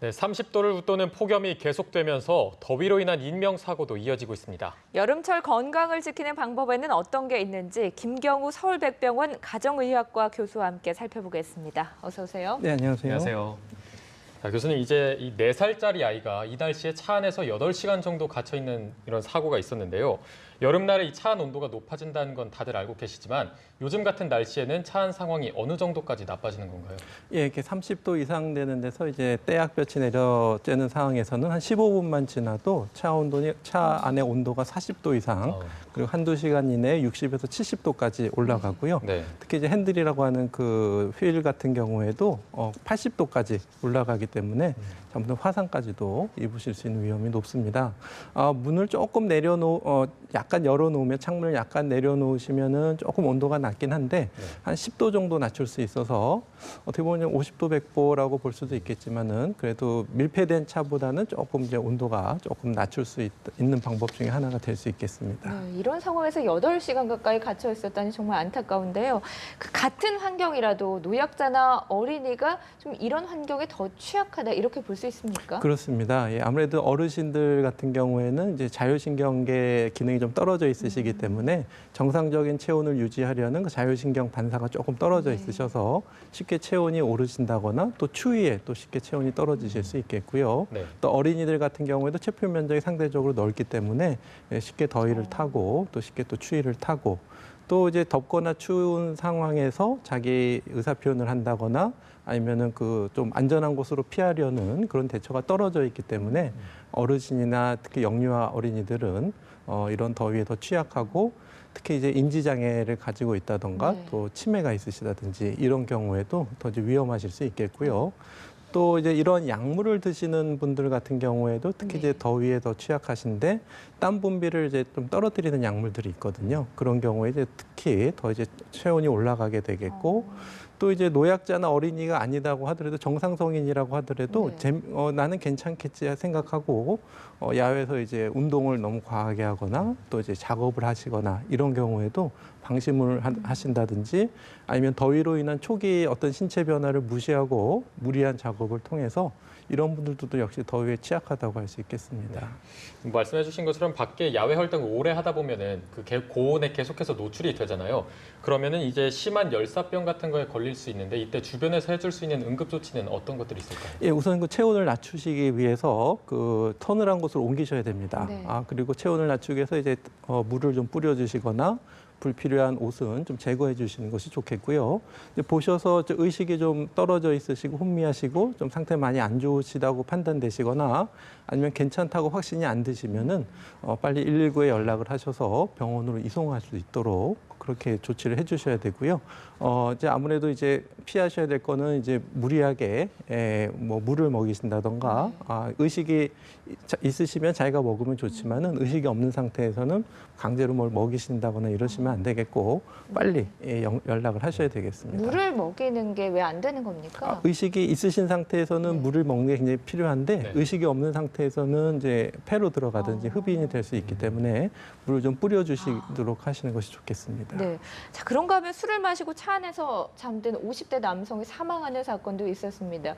네, 30도를 웃도는 폭염이 계속되면서 더위로 인한 인명사고도 이어지고 있습니다. 여름철 건강을 지키는 방법에는 어떤 게 있는지 김경우 서울백병원 가정의학과 교수와 함께 살펴보겠습니다. 어서 오세요. 네, 안녕하세요. 안녕하세요. 자, 교수님, 이제 이 4살짜리 아이가 이 날씨에 차 안에서 8시간 정도 gat혀 있는 이런 사고가 있었는데요. 여름날에 이 차 안 온도가 높아진다는 건 다들 알고 계시지만 요즘 같은 날씨에는 차 안 상황이 어느 정도까지 나빠지는 건가요? 예, 이렇게 30도 이상 되는 데서 이제 떼약볕이 내려쬐는 상황에서는 한 15분만 지나도 차 안의 온도가 40도 이상, 그리고 한두 시간 이내에 60에서 70도까지 올라가고요. 네. 특히 이제 핸들이라고 하는 그 휠 같은 경우에도 80도까지 올라가기 때문에 잘못하면 화상까지도 입으실 수 있는 위험이 높습니다. 문을 조금 약간 열어놓으면 창문을 약간 내려놓으시면은 조금 온도가 낮긴 한데 한 10도 정도 낮출 수 있어서 어떻게 보면 50도 100보라고 볼 수도 있겠지만은 그래도 밀폐된 차보다는 조금 이제 온도가 조금 낮출 수 있는 방법 중에 하나가 될 수 있겠습니다. 네, 이런 상황에서 8시간 가까이 갇혀 있었다니 정말 안타까운데요. 그 같은 환경이라도 노약자나 어린이가 좀 이런 환경에 더 취약하다 이렇게 볼 수 있습니까? 그렇습니다. 예, 아무래도 어르신들 같은 경우에는 이제 자율신경계 기능이 좀 떨어져 있으시기 때문에 정상적인 체온을 유지하려는 그 자율신경 반사가 조금 떨어져 있으셔서 쉽게 체온이 오르신다거나 또 추위에 또 쉽게 체온이 떨어지실 수 있겠고요. 네. 또 어린이들 같은 경우에도 체표 면적이 상대적으로 넓기 때문에 쉽게 더위를 타고 또 쉽게 또 추위를 타고 또 이제 덥거나 추운 상황에서 자기 의사 표현을 한다거나 아니면은 그 좀 안전한 곳으로 피하려는 그런 대처가 떨어져 있기 때문에 어르신이나 특히 영유아 어린이들은 이런 더위에 더 취약하고 특히 이제 인지 장애를 가지고 있다던가 또 치매가 있으시다든지 이런 경우에도 더 이제 위험하실 수 있겠고요. 또 이제 이런 약물을 드시는 분들 같은 경우에도 특히 이제 더위에 더 취약하신데 땀 분비를 이제 좀 떨어뜨리는 약물들이 있거든요. 그런 경우에 이제 특히 더 이제 체온이 올라가게 되겠고 또 이제 노약자나 어린이가 아니다고 하더라도 정상 성인이라고 하더라도 나는 괜찮겠지 생각하고 야외에서 이제 운동을 너무 과하게 하거나 또 이제 작업을 하시거나 이런 경우에도 방심을 하신다든지 아니면 더위로 인한 초기 어떤 신체 변화를 무시하고 무리한 작업을 통해서 이런 분들도 역시 더위에 취약하다고 할 수 있겠습니다. 말씀해 주신 것처럼 밖에 야외 활동을 오래 하다 보면은 그 고온에 계속해서 노출이 되잖아요. 그러면은 이제 심한 열사병 같은 거에 걸릴 수 있는데 이때 주변에서 해줄 수 있는 응급 조치는 어떤 것들이 있을까요? 예, 우선 그 체온을 낮추시기 위해서 그 서늘한 곳으로 옮기셔야 됩니다. 그리고 체온을 낮추기 위해서 이제 물을 좀 뿌려주시거나 불필요한 옷은 좀 제거해 주시는 것이 좋겠고요. 이제 보셔서 의식이 좀 떨어져 있으시고 혼미하시고 좀 상태 많이 안 좋으시다고 판단되시거나 아니면 괜찮다고 확신이 안 드시면은 빨리 119에 연락을 하셔서 병원으로 이송할 수 있도록 그렇게 조치를 해주셔야 되고요. 이제 아무래도 이제 피하셔야 될 거는 이제 무리하게 뭐 물을 먹이신다던가 의식이 있으시면 자기가 먹으면 좋지만은 의식이 없는 상태에서는 강제로 뭘 먹이신다거나 이러시면 안 되겠고 빨리 연락을 하셔야 되겠습니다. 물을 먹이는 게 왜 안 되는 겁니까? 의식이 있으신 상태에서는 물을 먹는 게 굉장히 필요한데 의식이 없는 상태에서는 이제 폐로 들어가든지 흡인이 될 수 있기 때문에 물을 좀 뿌려주시도록 하시는 것이 좋겠습니다. 네. 자, 그런가 하면 술을 마시고 차 안에서 잠든 50대 남성이 사망하는 사건도 있었습니다.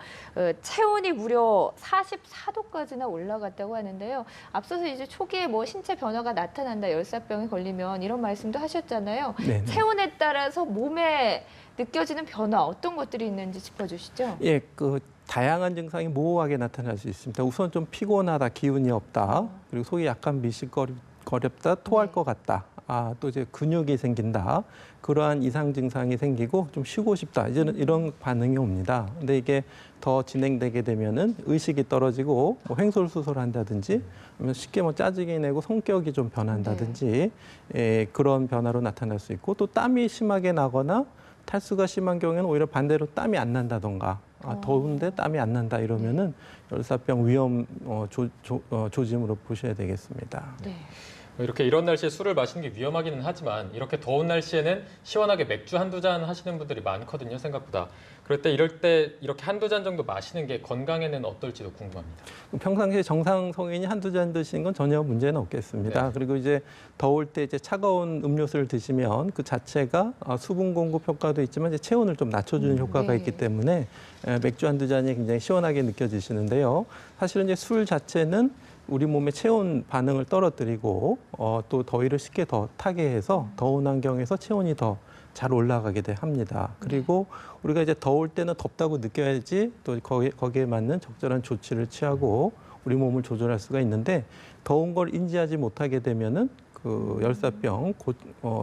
체온이 무려 44도까지나 올라갔다고 하는데요. 앞서서 이제 초기에 뭐 신체 변화가 나타난다, 열사병에 걸리면 이런 말씀도 하셨잖아요. 네네. 체온에 따라서 몸에 느껴지는 변화 어떤 것들이 있는지 짚어주시죠. 예, 그 다양한 증상이 모호하게 나타날 수 있습니다. 우선 좀 피곤하다, 기운이 없다, 그리고 속이 약간 미식거렸다, 토할 것 같다. 또 이제 근육이 생긴다. 그러한 이상 증상이 생기고 좀 쉬고 싶다. 이제는 이런 반응이 옵니다. 근데 이게 더 진행되게 되면은 의식이 떨어지고 뭐 횡설수설한다든지 아니면 쉽게 뭐 짜증이 내고 성격이 좀 변한다든지 그런 변화로 나타날 수 있고 또 땀이 심하게 나거나 탈수가 심한 경우에는 오히려 반대로 땀이 안 난다던가 더운데 땀이 안 난다 이러면은 열사병 위험 조짐으로 보셔야 되겠습니다. 네. 이렇게 이런 날씨에 술을 마시는 게 위험하기는 하지만 이렇게 더운 날씨에는 시원하게 맥주 한두 잔 하시는 분들이 많거든요, 생각보다. 그럴 때 이럴 때 이렇게 한두 잔 정도 마시는 게 건강에는 어떨지도 궁금합니다. 평상시에 정상 성인이 한두 잔 드시는 건 전혀 문제는 없겠습니다. 네. 그리고 이제 더울 때 이제 차가운 음료수를 드시면 그 자체가 수분 공급 효과도 있지만 이제 체온을 좀 낮춰주는 효과가 네. 있기 때문에 맥주 한두 잔이 굉장히 시원하게 느껴지시는데요. 사실은 이제 술 자체는 우리 몸의 체온 반응을 떨어뜨리고 또 더위를 쉽게 더 타게 해서 더운 환경에서 체온이 더 잘 올라가게 합니다. 그리고 우리가 이제 더울 때는 덥다고 느껴야지 또 거기에 맞는 적절한 조치를 취하고 우리 몸을 조절할 수가 있는데 더운 걸 인지하지 못하게 되면은 그 열사병,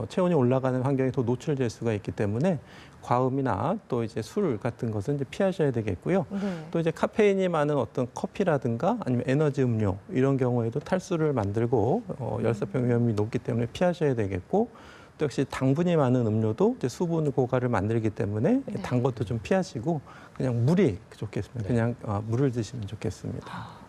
체온이 올라가는 환경에 더 노출될 수가 있기 때문에 과음이나 또 이제 술 같은 것은 이제 피하셔야 되겠고요. 네. 또 이제 카페인이 많은 어떤 커피라든가 아니면 에너지 음료 이런 경우에도 탈수를 만들고 열사병 위험이 높기 때문에 피하셔야 되겠고 또 역시 당분이 많은 음료도 이제 수분 고갈을 만들기 때문에 네. 단 것도 좀 피하시고 그냥 물이 좋겠습니다. 네. 그냥 물을 드시면 좋겠습니다.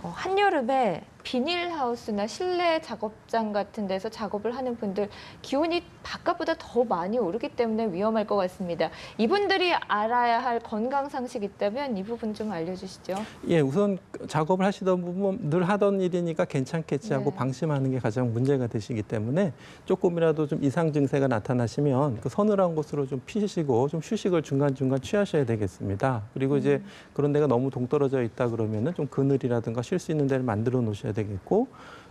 한여름에 비닐하우스나 실내 작업장 같은 데서 작업을 하는 분들 기온이 바깥보다 더 많이 오르기 때문에 위험할 것 같습니다. 이분들이 알아야 할 건강 상식이 있다면 이 부분 좀 알려주시죠. 예, 우선 작업을 하시던 분은 늘 하던 일이니까 괜찮겠지 하고 네. 방심하는 게 가장 문제가 되시기 때문에 조금이라도 좀 이상 증세가 나타나시면 그 서늘한 곳으로 좀 피시고 좀 휴식을 중간중간 취하셔야 되겠습니다. 그리고 이제 그런 데가 너무 동떨어져 있다 그러면은 좀 그늘이라든가 쉴 수 있는 데를 만들어 놓으셔야 되겠고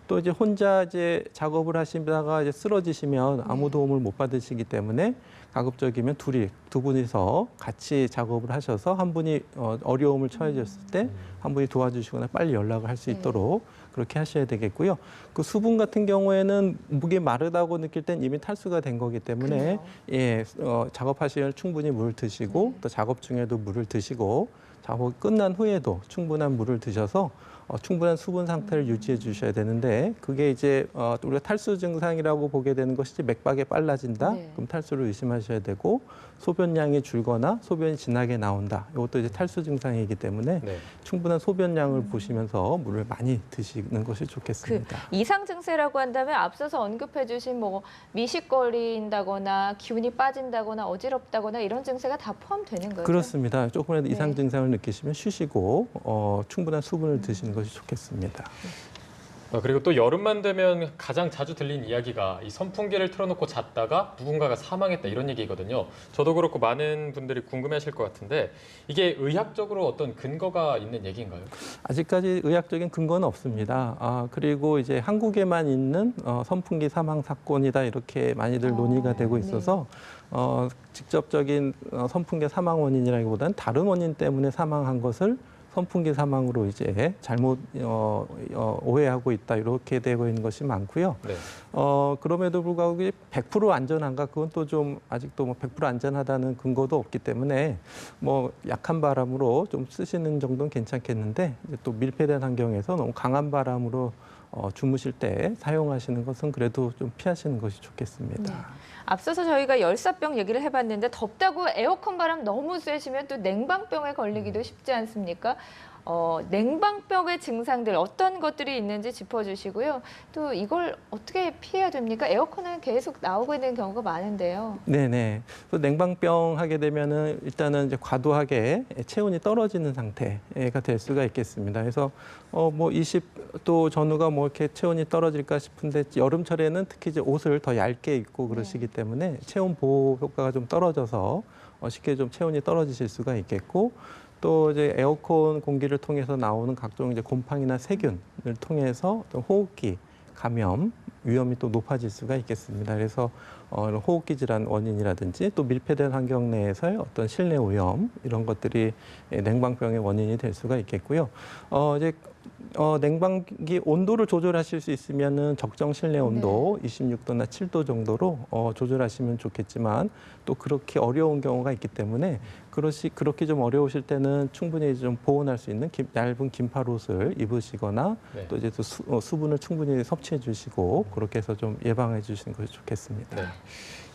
또 이제 혼자 이제 작업을 하시다가 이제 쓰러지시면 아무 도움을 못 받으시기 때문에 가급적이면 두 분이서 같이 작업을 하셔서 한 분이 어려움을 처해졌을 때 한 분이 도와주시거나 빨리 연락을 할 수 있도록 그렇게 하셔야 되겠고요. 그 수분 같은 경우에는 목이 마르다고 느낄 땐 이미 탈수가 된 거기 때문에 예, 작업하시면 충분히 물을 드시고 또 작업 중에도 물을 드시고 작업이 끝난 후에도 충분한 물을 드셔서 충분한 수분 상태를 유지해 주셔야 되는데 그게 이제 우리가 탈수 증상이라고 보게 되는 것이 맥박이 빨라진다. 네. 그럼 탈수를 의심하셔야 되고 소변량이 줄거나 소변이 진하게 나온다. 이것도 이제 탈수 증상이기 때문에 네. 충분한 소변량을 보시면서 물을 많이 드시는 것이 좋겠습니다. 이상 증세라고 한다면 앞서서 언급해 주신 뭐 미식거린다거나 기운이 빠진다거나 어지럽다거나 이런 증세가 다 포함되는 거죠? 그렇습니다. 조금이라도 네. 이상 증상을 느끼시면 쉬시고 충분한 수분을 드시는 것이 좋겠습니다. 그리고 또 여름만 되면 가장 자주 들린 이야기가 이 선풍기를 틀어놓고 잤다가 누군가가 사망했다 이런 얘기거든요. 저도 그렇고 많은 분들이 궁금해하실 것 같은데 이게 의학적으로 어떤 근거가 있는 얘기인가요? 아직까지 의학적인 근거는 없습니다. 그리고 이제 한국에만 있는 선풍기 사망 사건이다 이렇게 많이들 논의가 되고 있어서 직접적인 선풍기 사망 원인이라기보다는 다른 원인 때문에 사망한 것을 선풍기 사망으로 이제 잘못 오해하고 있다 이렇게 되고 있는 것이 많고요. 네. 그럼에도 불구하고 100% 안전한가 그건 또 좀 아직도 뭐 100% 안전하다는 근거도 없기 때문에 뭐 약한 바람으로 좀 쓰시는 정도는 괜찮겠는데 이제 또 밀폐된 환경에서 너무 강한 바람으로 주무실 때 사용하시는 것은 그래도 좀 피하시는 것이 좋겠습니다. 네. 앞서서 저희가 열사병 얘기를 해봤는데 덥다고 에어컨 바람 너무 쐬시면 또 냉방병에 걸리기도 쉽지 않습니까? 냉방병의 증상들 어떤 것들이 있는지 짚어주시고요. 또 이걸 어떻게 피해야 됩니까? 에어컨은 계속 나오고 있는 경우가 많은데요. 네네. 냉방병 하게 되면은 일단은 이제 과도하게 체온이 떨어지는 상태가 될 수가 있겠습니다. 그래서 뭐 20도 전후가 뭐 이렇게 체온이 떨어질까 싶은데 여름철에는 특히 이제 옷을 더 얇게 입고 그러시기 때문에 체온 보호 효과가 좀 떨어져서 쉽게 좀 체온이 떨어지실 수가 있겠고 또 이제 에어컨 공기를 통해서 나오는 각종 이제 곰팡이나 세균을 통해서 또 호흡기 감염 위험이 또 높아질 수가 있겠습니다. 그래서 호흡기 질환 원인이라든지 또 밀폐된 환경 내에서의 어떤 실내 오염 이런 것들이 냉방병의 원인이 될 수가 있겠고요. 이제 냉방기 온도를 조절하실 수 있으면은 적정 실내 온도 26도나 7도 정도로 조절하시면 좋겠지만 또 그렇게 어려운 경우가 있기 때문에 그렇게 좀 어려우실 때는 충분히 좀 보온할 수 있는 얇은 긴팔 옷을 입으시거나 네. 또 이제 또 수분을 충분히 섭취해 주시고 그렇게 해서 좀 예방해 주시는 것이 좋겠습니다. 네.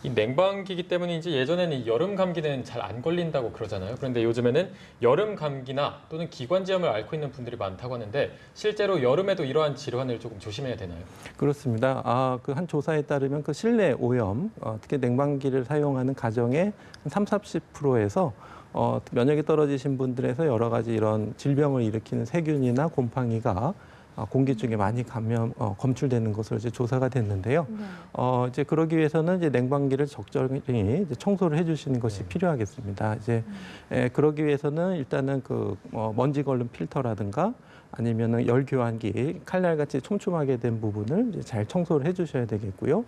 이 냉방기기 때문인지 예전에는 이 여름 감기는 잘 안 걸린다고 그러잖아요. 그런데 요즘에는 여름 감기나 또는 기관지염을 앓고 있는 분들이 많다고 하는데 실제로 여름에도 이러한 질환을 조금 조심해야 되나요? 그렇습니다. 그 한 조사에 따르면 그 실내 오염, 특히 냉방기를 사용하는 가정의 한 30~40%에서 면역이 떨어지신 분들에서 여러 가지 이런 질병을 일으키는 세균이나 곰팡이가 공기 중에 많이 검출되는 것으로 이제 조사가 됐는데요. 네. 이제 그러기 위해서는 이제 냉방기를 적절히 이제 청소를 해주시는 것이 필요하겠습니다. 이제 그러기 위해서는 일단은 그 먼지 걸른 필터라든가 아니면은 열 교환기, 칼날같이 촘촘하게 된 부분을 이제 잘 청소를 해주셔야 되겠고요.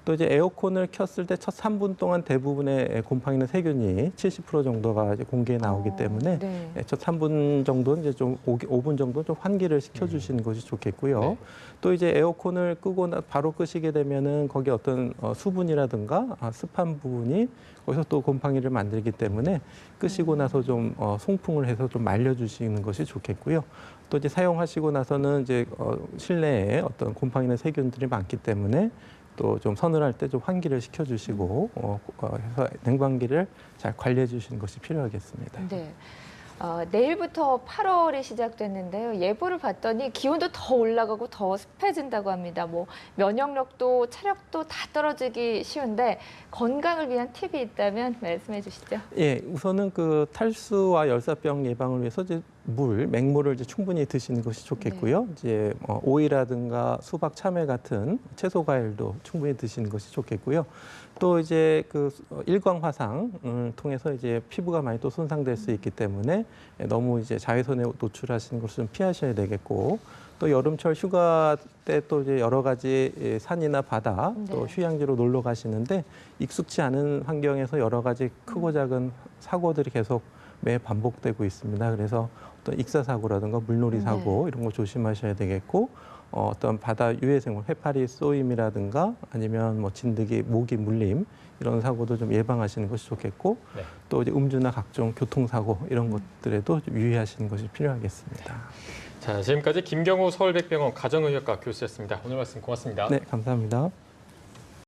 또 이제 에어컨을 켰을 때 첫 3분 동안 대부분의 곰팡이나 세균이 70% 정도가 이제 공기에 나오기 때문에 네. 첫 3분 정도는 이제 좀 5분 정도 좀 환기를 시켜주시는 것이 좋겠고요. 네. 또 이제 에어컨을 끄고 바로 끄시게 되면은 거기 어떤 수분이라든가 습한 부분이 거기서 또 곰팡이를 만들기 때문에 끄시고 나서 좀 송풍을 해서 좀 말려주시는 것이 좋겠고요. 또 이제 사용하시고 나서는 이제 실내에 어떤 곰팡이나 세균들이 많기 때문에 또 좀 서늘할 때 좀 환기를 시켜주시고 해서 냉방기를 잘 관리해 주시는 것이 필요하겠습니다. 네. 내일부터 8월이 시작됐는데요. 예보를 봤더니 기온도 더 올라가고 더 습해진다고 합니다. 뭐 면역력도 체력도 다 떨어지기 쉬운데 건강을 위한 팁이 있다면 말씀해 주시죠. 예, 우선은 그 탈수와 열사병 예방을 위해서 이제 맹물을 이제 충분히 드시는 것이 좋겠고요. 이제 오이라든가 수박, 참외 같은 채소 과일도 충분히 드시는 것이 좋겠고요. 또 이제 그 일광 화상을 통해서 이제 피부가 많이 또 손상될 수 있기 때문에 너무 이제 자외선에 노출하시는 것을 좀 피하셔야 되겠고, 또 여름철 휴가 때 또 이제 여러 가지 산이나 바다 또 휴양지로 놀러 가시는데 익숙치 않은 환경에서 여러 가지 크고 작은 사고들이 계속 매 반복되고 있습니다. 그래서 어떤 익사 사고라든가 물놀이 사고 이런 거 조심하셔야 되겠고, 어떤 바다 유해 생물, 해파리 쏘임이라든가 아니면 뭐 진드기, 모기 물림 이런 사고도 좀 예방하시는 것이 좋겠고, 네. 또 이제 음주나 각종 교통사고 이런 것들에도 좀 유의하시는 것이 필요하겠습니다. 자, 지금까지 김경호 서울백병원 가정의학과 교수였습니다. 오늘 말씀 고맙습니다. 네, 감사합니다.